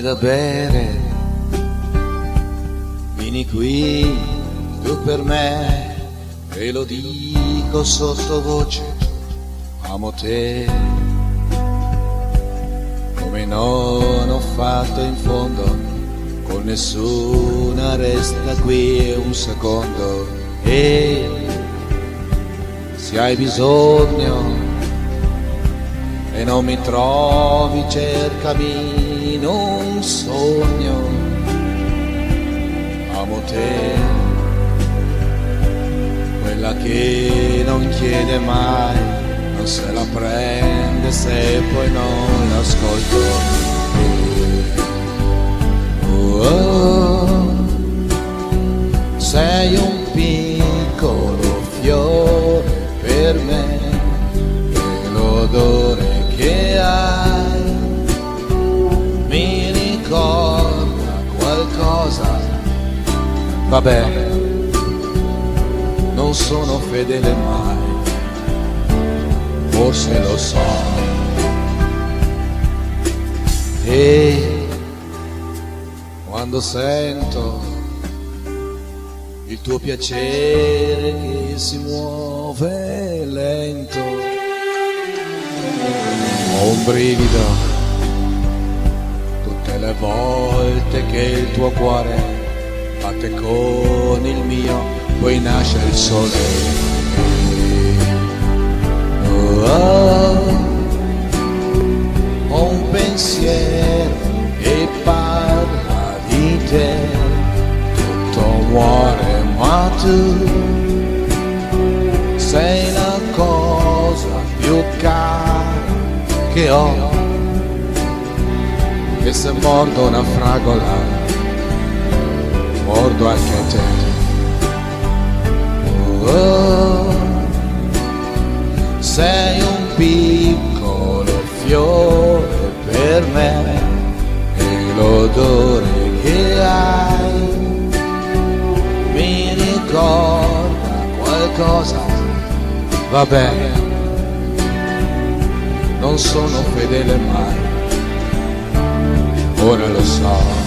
da bere, vieni qui tu per me, e lo dico sottovoce, amo te, come non ho fatto in fondo, con nessuna resta qui un secondo, e se hai bisogno e non mi trovi, cercami in un sogno, amo te, quella che non chiede mai, non se la prende se poi non l'ascolto. Sei un piccolo fiore per me, e l'odore che hai mi ricorda qualcosa. Vabbè, non sono fedele mai, forse lo so, e quando sento il tuo piacere che si muove lento, ho un brivido tutte le volte che il tuo cuore batte con il mio, poi nasce il sole. Ho un pensiero che parla di te, tutto muore ma tu sei la cosa più cara che ho, e se mordo una fragola mordo anche te. Sei un piccolo fiore per me, e l'odore che hai mi ricorda qualcosa. Vabbè, non sono fedele mai, ora lo so.